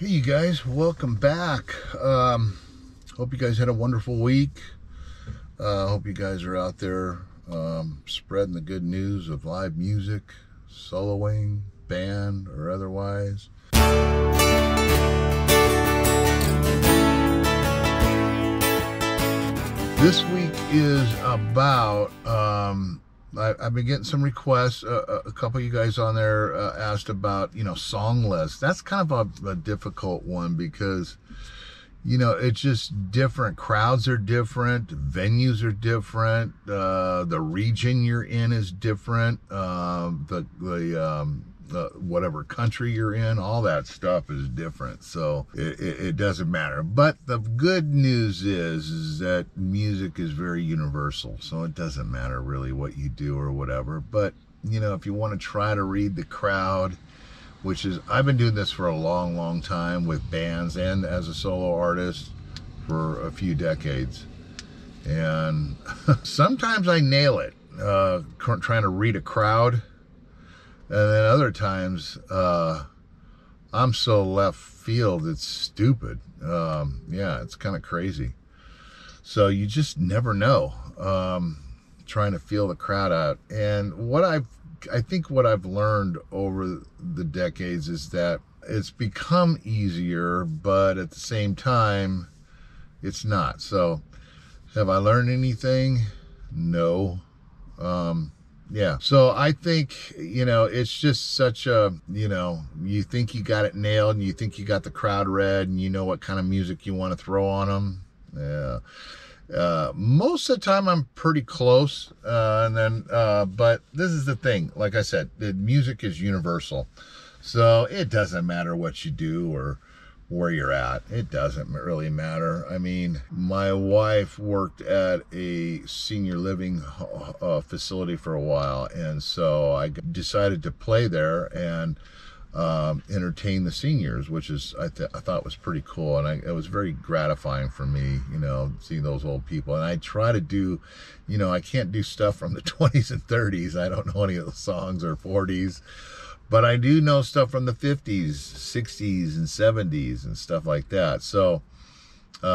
Hey, you guys, welcome back. Hope you guys had a wonderful week. Hope you guys are out there spreading the good news of live music, soloing, band, or otherwise. This week is about I've been getting some requests. A couple of you guys on there asked about, song lists. That's kind of a difficult one because, it's just different. Crowds are different. Venues are different. The region you're in is different. Whatever country you're in, all that stuff is different. So it doesn't matter. But the good news is that music is very universal. So it doesn't matter really what you do or whatever. But, if you want to try to read the crowd, which is, I've been doing this for a long, long time with bands and as a solo artist for a few decades. And sometimes I nail it, trying to read a crowd. And then other times, I'm so left field, it's stupid. It's kind of crazy. So you just never know, trying to feel the crowd out. And I think what I've learned over the decades is that it's become easier, but at the same time, it's not. So have I learned anything? No. So I think, it's just such a, you think you got it nailed and you think you got the crowd read and you know what kind of music you want to throw on them. Yeah. Most of the time I'm pretty close. But this is the thing, like I said, the music is universal. So it doesn't matter what you do or where you're at. It doesn't really matter. I mean, my wife worked at a senior living facility for a while, and so I decided to play there and entertain the seniors, which is I thought was pretty cool, and it was very gratifying for me, seeing those old people. And I try to do, I can't do stuff from the 20s and 30s. I don't know any of the songs, or 40s. But I do know stuff from the 50s, 60s, and 70s and stuff like that. So, so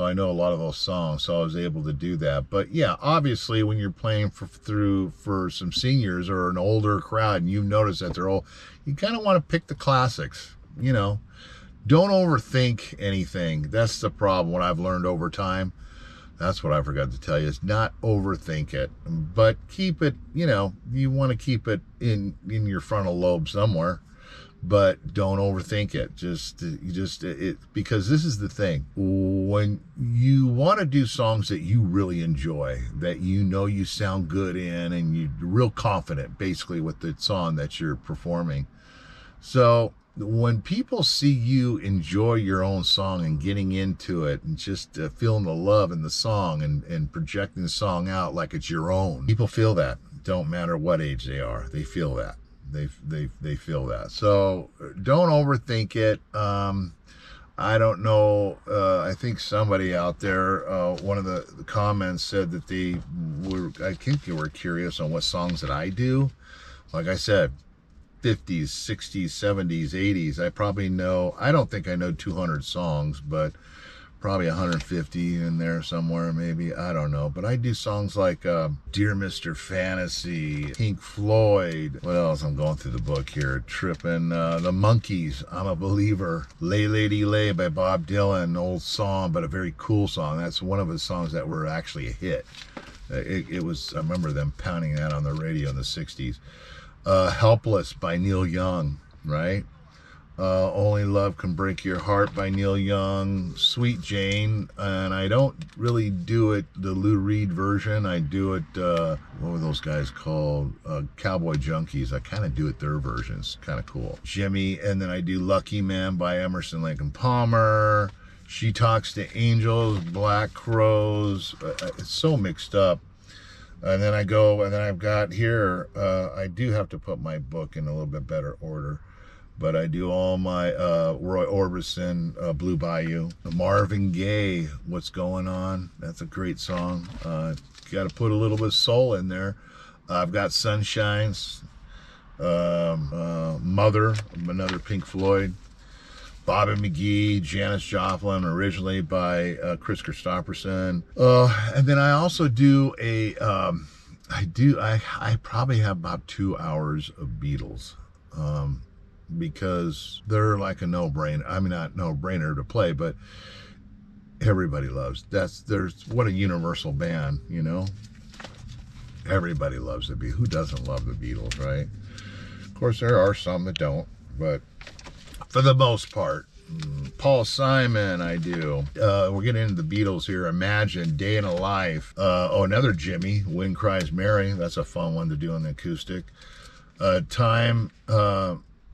I know a lot of those songs, so I was able to do that. But yeah, obviously when you're playing for some seniors or an older crowd and you notice that they're old, you kind of want to pick the classics, Don't overthink anything. That's the problem. What I've learned over time. That's what I forgot to tell you, is not overthink it, but keep it, you want to keep it in your frontal lobe somewhere, but don't overthink it. Because this is the thing. When you want to do songs that you really enjoy, that you sound good in, and you're real confident basically with the song that you're performing. So when people see you enjoy your own song and getting into it and just feeling the love in the song and projecting the song out like it's your own, people feel that. Don't matter what age they are, they feel that. They feel that. So don't overthink it. I don't know. I think somebody out there, one of the comments said that I think they were curious on what songs that I do. Like I said, 50s, 60s, 70s, 80s. I don't think I know 200 songs, but probably 150 in there somewhere, maybe. I don't know. But I do songs like Dear Mr. Fantasy, Pink Floyd. What else? I'm going through the book here. Tripping. The Monkees, I'm a Believer. Lay Lady Lay by Bob Dylan. Old song, but a very cool song. That's one of his songs that were actually a hit. It was, I remember them pounding that on the radio in the 60s. Helpless by Neil Young, right? Only Love Can Break Your Heart by Neil Young. Sweet Jane, and I don't really do it the Lou Reed version. I do it, what were those guys called? Cowboy Junkies. I kind of do it their version. It's kind of cool. Jimmy, and then I do Lucky Man by Emerson, Lake and Palmer. She Talks to Angels, Black Crowes. It's so mixed up. And then I've got here, I do have to put my book in a little bit better order, but I do all my Roy Orbison, Blue Bayou. Marvin Gaye, What's Going On? That's a great song. Got to put a little bit of soul in there. I've got Sunshines, Mother, another Pink Floyd. Bobby McGee, Janis Joplin, originally by Chris Christopherson. And then I also do I probably have about 2 hours of Beatles. Because they're like a no-brainer. I mean, not no-brainer to play, but everybody loves. There's what a universal band, you know. Everybody loves the Beatles. Who doesn't love the Beatles, right? Of course, there are some that don't, but for the most part, Paul Simon, I do. We're getting into the Beatles here. Imagine, Day in a Life. Another Jimmy, Wind Cries Mary. That's a fun one to do on the acoustic.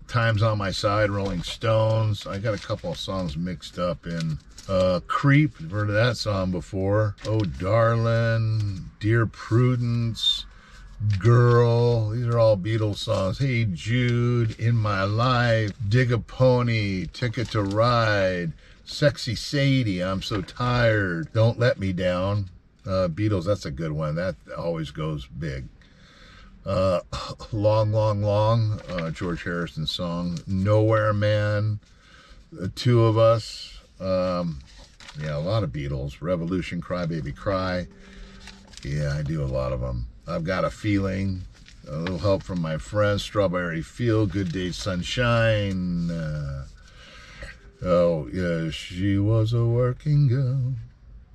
Time's on My Side, Rolling Stones. I got a couple of songs mixed up in Creep. I've heard of that song before. Oh Darling, Dear Prudence, Girl. These are all Beatles songs. Hey Jude, In My Life, Dig a Pony, Ticket to Ride, Sexy Sadie, I'm So Tired, Don't Let Me Down. Beatles, that's a good one. That always goes big. Long, Long, Long, George Harrison song. Nowhere Man, The Two of Us. Yeah, a lot of Beatles. Revolution, Cry Baby Cry. Yeah, I do a lot of them. I've Got a Feeling. A Little Help from My Friends. Strawberry Field, Good Day Sunshine. Oh, yeah, she was a working girl,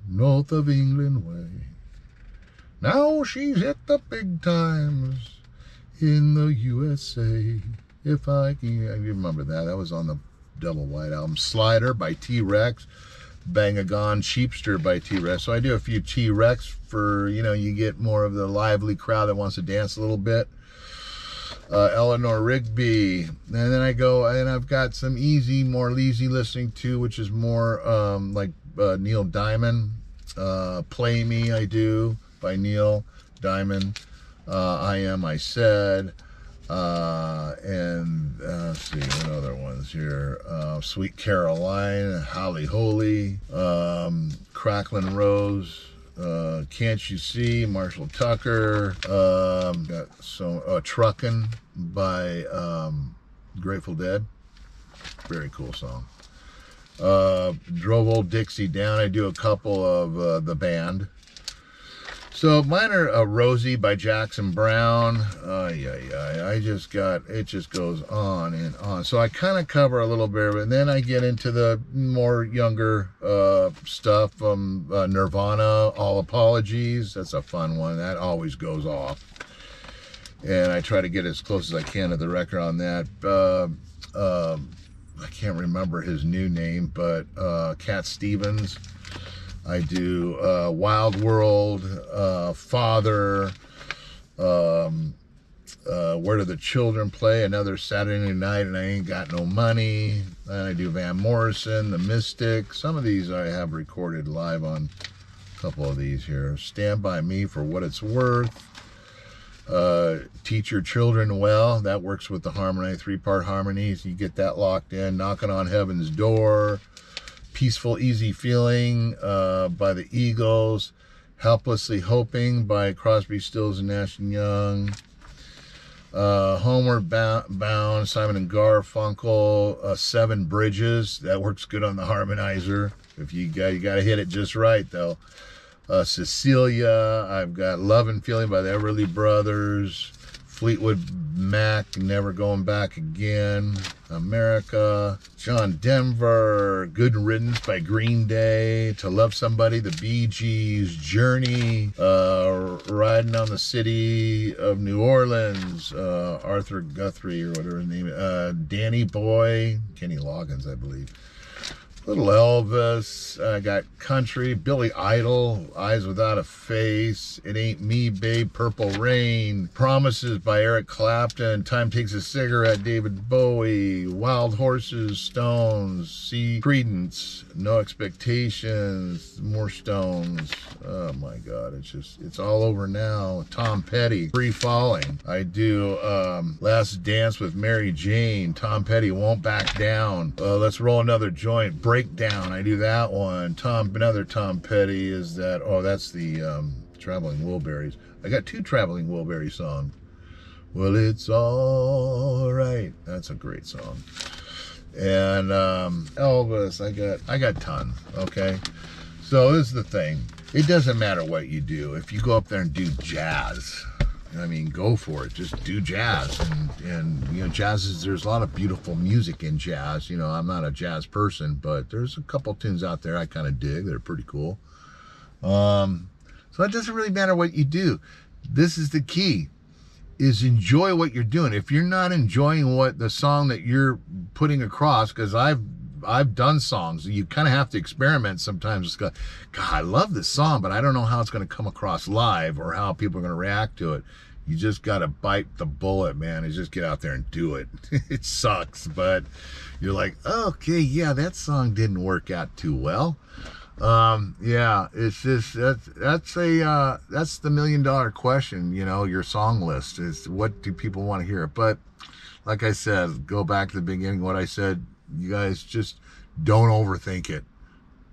north of England way. Now she's hit the big times in the USA. If I can, you remember that? That was on the Double White album. Slider by T-Rex. Bang-A-Gone, Cheapster by T-Rex. So I do a few T-Rex for, you know, you get more of the lively crowd that wants to dance a little bit. Eleanor Rigby. And then I go, and I've got some easy, more easy listening to, which is more like Neil Diamond. Play Me, I do, by Neil Diamond. I Am, I Said. And let's see, what other ones here? Sweet Caroline, Holly Holy, Cracklin' Rose, Can't You See, Marshall Tucker, got some Truckin' by Grateful Dead. Very cool song. Drove Old Dixie Down. I do a couple of the band. So mine are Rosie by Jackson Brown. I just got, it just goes on and on. So I kind of cover a little bit of it, and then I get into the more younger stuff from Nirvana, All Apologies. That's a fun one. That always goes off. And I try to get as close as I can to the record on that. I can't remember his new name, but Cat Stevens. I do Wild World, Father, Where Do the Children Play, Another Saturday Night and I Ain't Got No Money. And I do Van Morrison, The Mystic. Some of these I have recorded live on a couple of these here. Stand By Me, For What It's Worth. Teach Your Children Well. That works with the harmony, 3-part harmonies. You get that locked in. Knocking on Heaven's Door. Peaceful Easy Feeling by the Eagles. Helplessly Hoping by Crosby, Stills and Nash and Young. Homeward Bound, Simon and Garfunkel. Seven Bridges, that works good on the harmonizer. If you got to hit it just right though. Cecilia. I've got Love and Feeling by the Everly Brothers. Fleetwood Mac, Never Going Back Again. America. John Denver, Good Riddance by Green Day. To Love Somebody, the Bee Gees. Journey, Riding on the City of New Orleans. Arthur Guthrie, or whatever his name is. Danny Boy, Kenny Loggins, I believe. Little Elvis. I got country. Billy Idol, Eyes Without a Face. It Ain't Me, Babe, Purple Rain. Promises by Eric Clapton. Time Takes a Cigarette, David Bowie. Wild Horses, Stones. See Creedence. No Expectations. More Stones. Oh my God, it's all over now. Tom Petty, Free Falling. I do Last Dance with Mary Jane. Tom Petty, Won't Back Down. Let's Roll Another Joint. Breakdown, I do that one. Another Tom Petty is that, oh, that's the Traveling Wilburys. I got 2 Traveling Wilbury songs. Well, it's all right. That's a great song. And Elvis, I got tons. Okay, so this is the thing. It doesn't matter what you do. If you go up there and do jazz, I mean, go for it. Just do jazz. And you know, jazz is, there's a lot of beautiful music in jazz. You know, I'm not a jazz person, but there's a couple tunes out there I kind of dig. They're pretty cool. So it doesn't really matter what you do. This is the key, is enjoy what you're doing. If you're not enjoying what the song that you're putting across, because I've done songs, you kind of have to experiment sometimes. God, I love this song, but I don't know how it's going to come across live or how people are going to react to it. You just got to bite the bullet, man, and just get out there and do it. It sucks, but you're like, okay, yeah, that song didn't work out too well. Yeah, it's just, that's the $1 million question, you know, your song list is, what do people want to hear? But like I said, go back to the beginning, what I said, you guys just don't overthink it.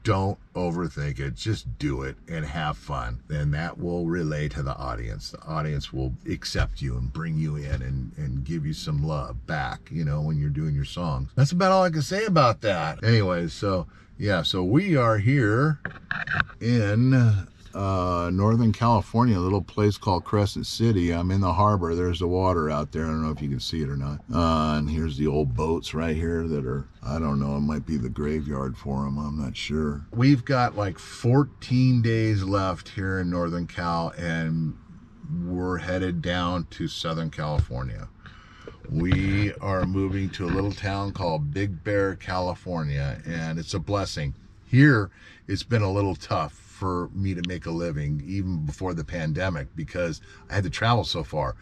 Don't overthink it. Just do it and have fun. And that will relay to the audience. The audience will accept you and bring you in and give you some love back, you know, when you're doing your songs. That's about all I can say about that. Anyways, so yeah, so we are here in Northern California, a little place called Crescent City. I'm in the harbor. There's the water out there. I don't know if you can see it or not. And here's the old boats right here that are, I don't know, it might be the graveyard for them. I'm not sure. We've got like 14 days left here in Northern Cal, and we're headed down to Southern California. We are moving to a little town called Big Bear, California, and it's a blessing. Here, it's been a little tough for me to make a living, even before the pandemic, because I had to travel so far.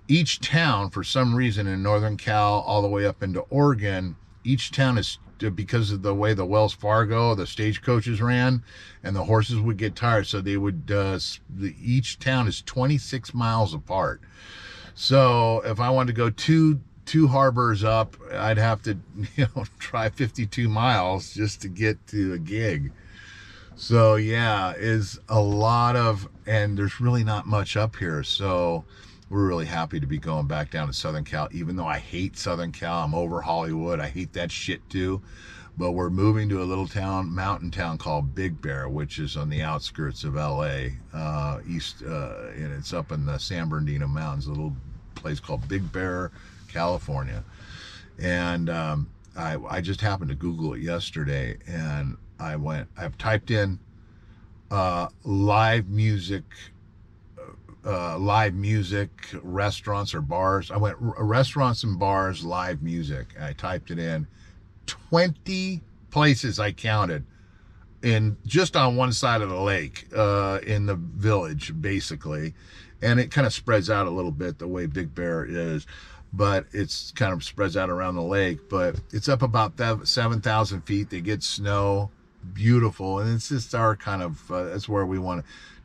Each town, for some reason, in Northern Cal, all the way up into Oregon, each town is, because of the way the Wells Fargo, the stagecoaches ran, and the horses would get tired, so they would, each town is 26 miles apart. So if I wanted to go two harbors up, I'd have to, you know, drive 52 miles just to get to a gig. So yeah, is a lot of, and there's really not much up here. So we're really happy to be going back down to Southern Cal, even though I hate Southern Cal. I'm over Hollywood. I hate that shit too. But we're moving to a little town, mountain town called Big Bear, which is on the outskirts of LA, and it's up in the San Bernardino Mountains, a little place called Big Bear, California. And I just happened to Google it yesterday, and I've typed in live music, restaurants or bars. I went restaurants and bars, live music. And I typed it in. 20 places I counted, in just on one side of the lake, in the village, basically. And it kind of spreads out a little bit the way Big Bear is, but it's kind of spreads out around the lake. But it's up about 7,000 feet. They get snow, beautiful, and it's just our kind of, that's where we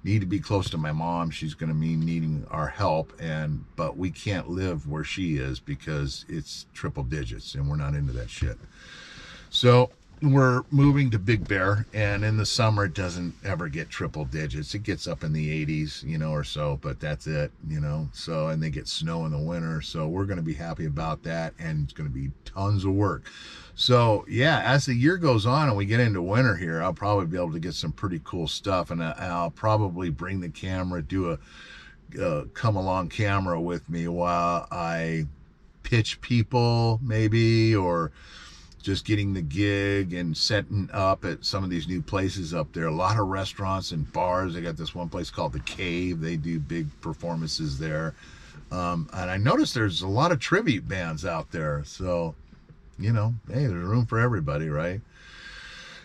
need to be close to my mom. She's going to be needing our help, but we can't live where she is because it's triple digits, and we're not into that shit. So we're moving to Big Bear, and in the summer it doesn't ever get triple digits. It gets up in the 80s, you know, or so, but that's it, you know. So, and they get snow in the winter, so we're going to be happy about that, and it's going to be tons of work. So yeah, as the year goes on and we get into winter here, I'll probably be able to get some pretty cool stuff, and I'll probably bring the camera, do a come along camera with me while I pitch people, maybe, or just getting the gig and setting up at some of these new places up there. A lot of restaurants and bars. They got this one place called The Cave. They do big performances there. And I noticed there's a lot of tribute bands out there. So, you know, hey, there's room for everybody, right?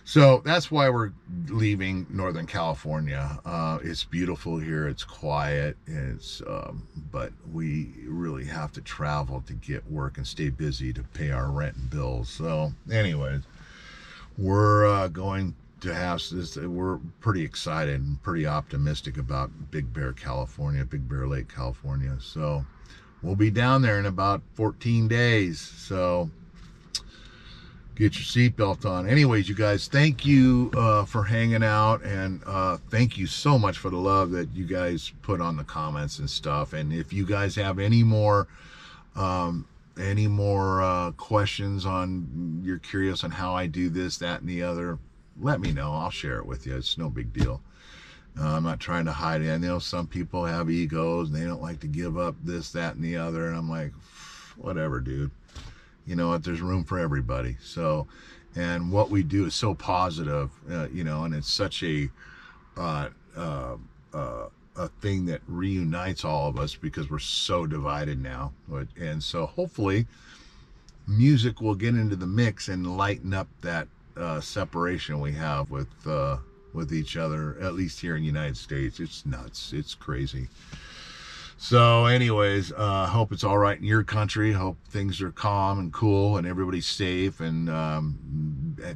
So that's why we're leaving Northern California. It's beautiful here. It's quiet. But we really have to travel to get work and stay busy to pay our rent and bills. So anyways, we're going to have this. We're pretty excited and pretty optimistic about Big Bear, California, Big Bear Lake, California. So we'll be down there in about 14 days. So get your seatbelt on. Anyways, you guys, thank you for hanging out, and thank you so much for the love that you guys put on the comments and stuff. And if you guys have any more any more questions on, you're curious on how I do this, that, and the other, let me know. I'll share it with you. It's no big deal. I'm not trying to hide it. I know some people have egos and they don't like to give up this, that, and the other. And I'm like, whatever, dude. You know what? There's room for everybody. So, and what we do is so positive, you know, and it's such a thing that reunites all of us because we're so divided now. And so hopefully music will get into the mix and lighten up that separation we have with each other, at least here in the United States. It's nuts. It's crazy. So anyways, hope it's all right in your country. Hope things are calm and cool and everybody's safe and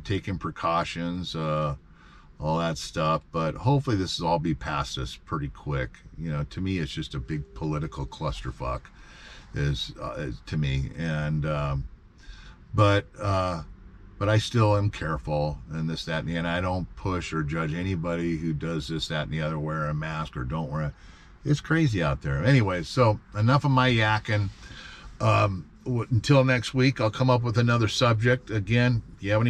taking precautions, all that stuff. But hopefully this will all be past us pretty quick. You know, to me, it's just a big political clusterfuck is to me. And but I still am careful and this, that, and the other. I don't push or judge anybody who does this, that, and the other, wear a mask or don't wear it. It's crazy out there. Anyway, so enough of my yakking. Until next week, I'll come up with another subject. Again, if you have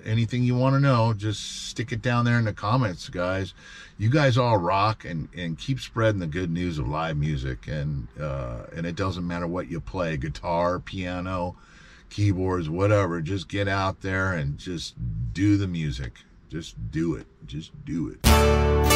anything you want to know, just stick it down there in the comments, guys. You guys all rock, and keep spreading the good news of live music. And it doesn't matter what you play, guitar, piano, keyboards, whatever. Just get out there and just do the music. Just do it. Just do it.